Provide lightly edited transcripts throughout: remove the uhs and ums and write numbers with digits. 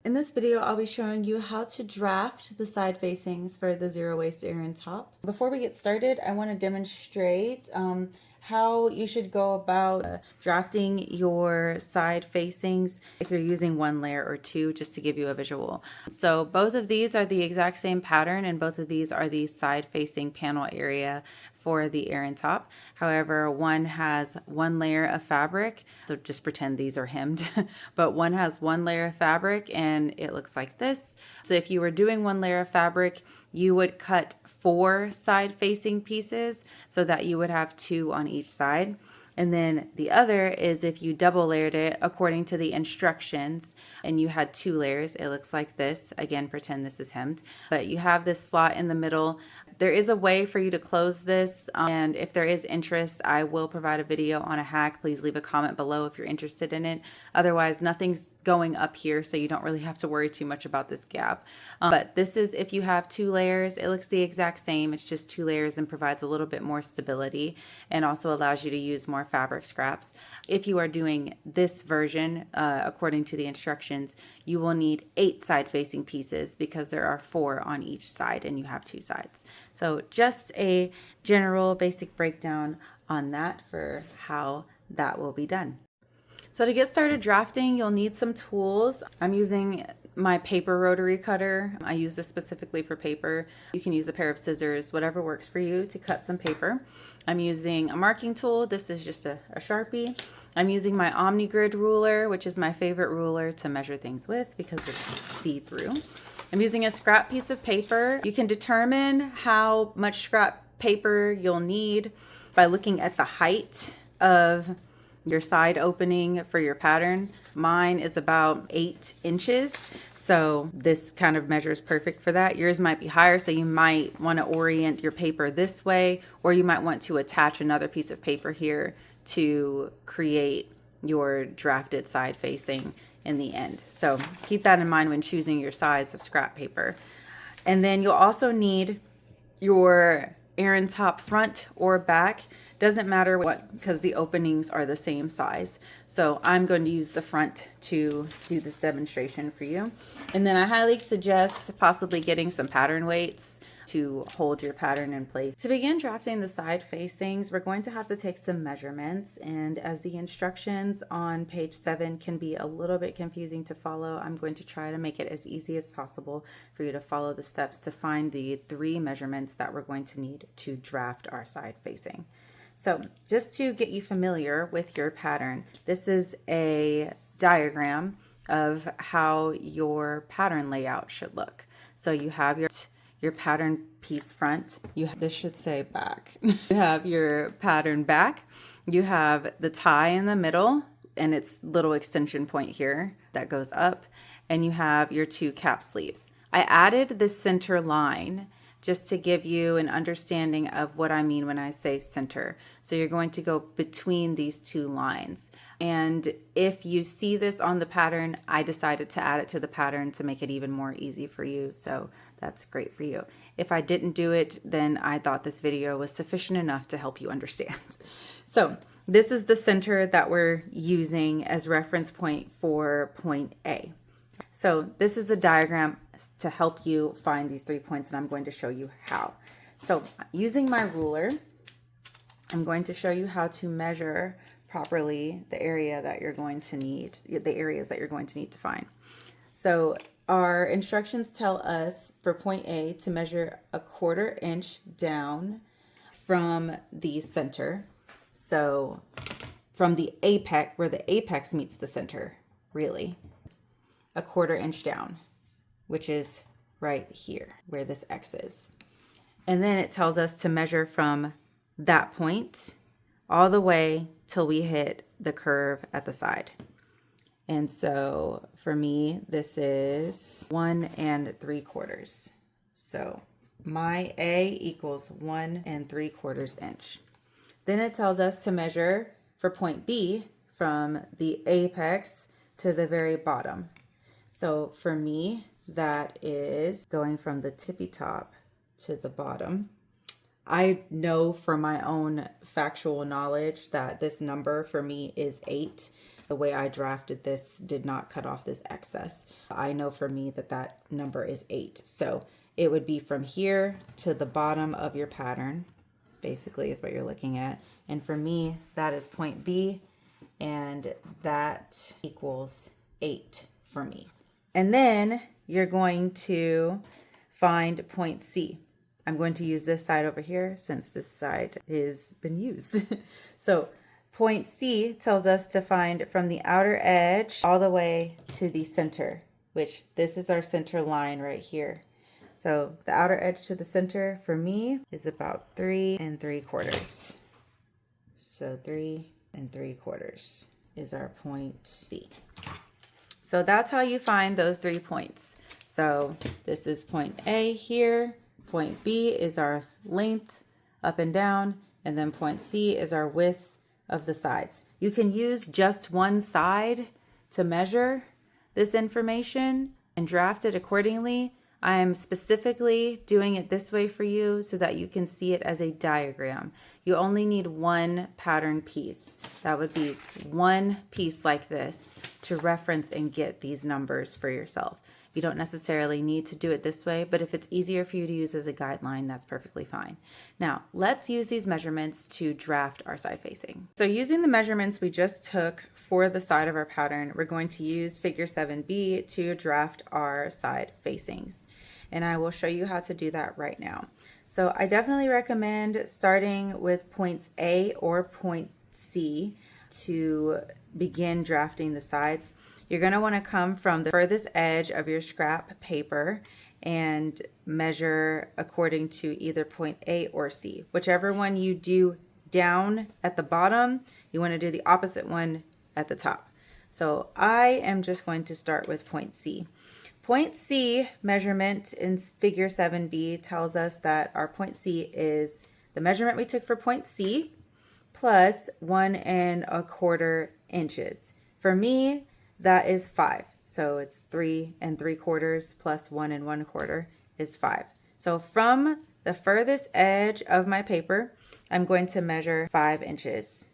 In this video, I'll be showing you how to draft the side facings for the Zero Waste Eryn top. Before we get started, I want to demonstrate how you should go about drafting your side facings if you're using one layer or two, just to give you a visual. So both of these are the exact same pattern, and both of these are the side facing panel area for the Eryn top. However, one has one layer of fabric, so just pretend these are hemmed, but one has one layer of fabric and it looks like this. So if you were doing one layer of fabric, you would cut 4 side facing pieces so that you would have 2 on each side. And then the other is if you double layered it according to the instructions and you had 2 layers, it looks like this. Again, pretend this is hemmed, but you have this slot in the middle. There is a way for you to close this, and if there is interest, I will provide a video on a hack. Please leave a comment below if you're interested in it. Otherwise, nothing's going up here, so you don't really have to worry too much about this gap. But this is if you have 2 layers. It looks the exact same. It's just 2 layers and provides a little bit more stability and also allows you to use more fabric scraps. If you are doing this version, according to the instructions, you will need 8 side-facing pieces because there are 4 on each side and you have 2 sides. So just a general basic breakdown on that for how that will be done. So to get started drafting, you'll need some tools. I'm using my paper rotary cutter. I use this specifically for paper. You can use a pair of scissors, whatever works for you to cut some paper. I'm using a marking tool. This is just a Sharpie. I'm using my OmniGrid ruler, which is my favorite ruler to measure things with because it's see-through. I'm using a scrap piece of paper. You can determine how much scrap paper you'll need by looking at the height of your side opening for your pattern. Mine is about 8 inches, so this kind of measures perfect for that. Yours might be higher, so you might want to orient your paper this way, or you might want to attach another piece of paper here to create your drafted side facing in the end. So keep that in mind when choosing your size of scrap paper. And then you'll also need your Eryn top front or back. Doesn't matter what, because the openings are the same size. So I'm going to use the front to do this demonstration for you. And then I highly suggest possibly getting some pattern weights to hold your pattern in place. To begin drafting the side facings, we're going to have to take some measurements, and as the instructions on page 7 can be a little bit confusing to follow, I'm going to try to make it as easy as possible for you to follow the steps to find the 3 measurements that we're going to need to draft our side facing. So just to get you familiar with your pattern, this is a diagram of how your pattern layout should look. So you have your pattern piece front. This should say back. You have your pattern back. You have the tie in the middle and its little extension point here that goes up. And you have your 2 cap sleeves. I added the center line just to give you an understanding of what I mean when I say center. So you're going to go between these 2 lines. And if you see this on the pattern, I decided to add it to the pattern to make it even more easy for you. So that's great for you. If I didn't do it, then I thought this video was sufficient enough to help you understand. So this is the center that we're using as reference point for point A. So this is the diagram to help you find these 3 points, and I'm going to show you how. So using my ruler, I'm going to show you how to measure properly the area that you're going to need, the areas that you're going to need to find. So our instructions tell us for point A to measure 1/4 inch down from the center. So from the apex, where the apex meets the center, really, 1/4 inch down, which is right here where this X is. And then it tells us to measure from that point all the way till we hit the curve at the side. And so for me, this is 1 3/4. So my A equals 1 3/4 inch. Then it tells us to measure for point B from the apex to the very bottom. So for me, that is going from the tippy top to the bottom. I know from my own factual knowledge that this number for me is 8. the way I drafted this did not cut off this excess. I know for me that that number is 8. So it would be from here to the bottom of your pattern, basically is what you're looking at. And for me, that is point B, and that equals 8 for me. And then you're going to find point C. I'm going to use this side over here since this side has been used. So point C tells us to find from the outer edge all the way to the center, which this is our center line right here. So the outer edge to the center for me is about 3 3/4. So 3 3/4 is our point C. So that's how you find those 3 points. So this is point A here, point B is our length up and down, and then point C is our width of the sides. You can use just one side to measure this information and draft it accordingly. I am specifically doing it this way for you so that you can see it as a diagram. You only need one pattern piece. That would be one piece like this to reference and get these numbers for yourself. You don't necessarily need to do it this way, but if it's easier for you to use as a guideline, that's perfectly fine. Now, let's use these measurements to draft our side facing. So using the measurements we just took for the side of our pattern, we're going to use figure 7B to draft our side facings. And I will show you how to do that right now. So I definitely recommend starting with points A or point C to begin drafting the sides. You're going to want to come from the furthest edge of your scrap paper and measure according to either point A or C. Whichever one you do down at the bottom, you want to do the opposite one at the top. So I am just going to start with point C. Point C measurement in figure 7B tells us that our point C is the measurement we took for point C plus 1 1/4 inches. For me, that is 5. So it's 3 3/4 plus 1 1/4 is 5. So from the furthest edge of my paper, I'm going to measure 5 inches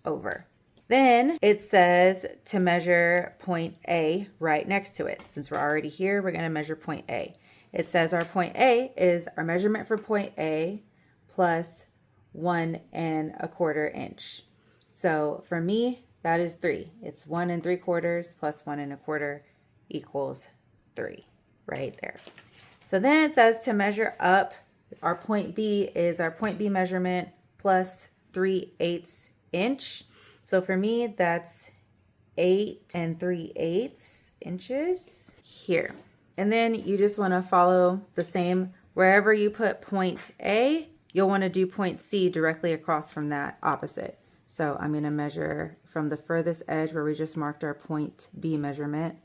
over. Then it says to measure point A right next to it. Since we're already here, we're going to measure point A. It says our point A is our measurement for point A plus 1 1/4 inch. So for me, that is 3. It's 1 3/4 plus 1 1/4 equals 3 right there. So then it says to measure up, our point B is our point B measurement plus 3/8 inch. So for me, that's 8 3/8 inches here. And then you just want to follow the same. Wherever you put point A, you'll want to do point C directly across from that opposite. So I'm going to measure from the furthest edge where we just marked our point B measurement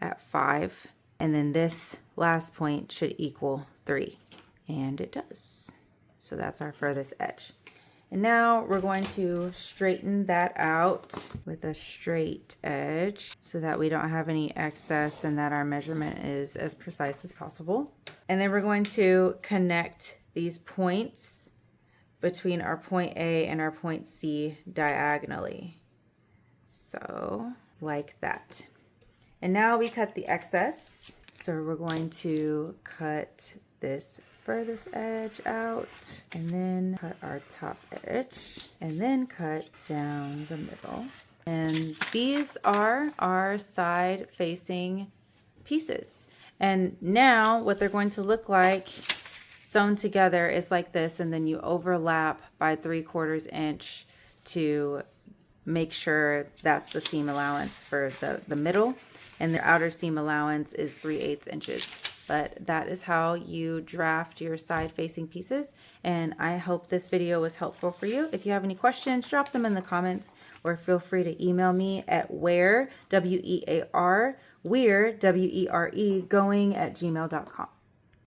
at 5. And then this last point should equal 3. And it does. So that's our furthest edge. And now we're going to straighten that out with a straight edge so that we don't have any excess and that our measurement is as precise as possible. And then we're going to connect these points between our point A and our point C diagonally. So like that. And now we cut the excess. So we're going to cut this furthest edge out and then cut our top edge and then cut down the middle. And these are our side facing pieces. And now what they're going to look like sewn together is like this, and then you overlap by 3/4 inch to make sure that's the seam allowance for the middle, and the outer seam allowance is 3/8 inches. But that is how you draft your side facing pieces, and I hope this video was helpful for you. If you have any questions, drop them in the comments, or feel free to email me at wear, W-E-A-R, we're, W-E-R-E, going @gmail.com.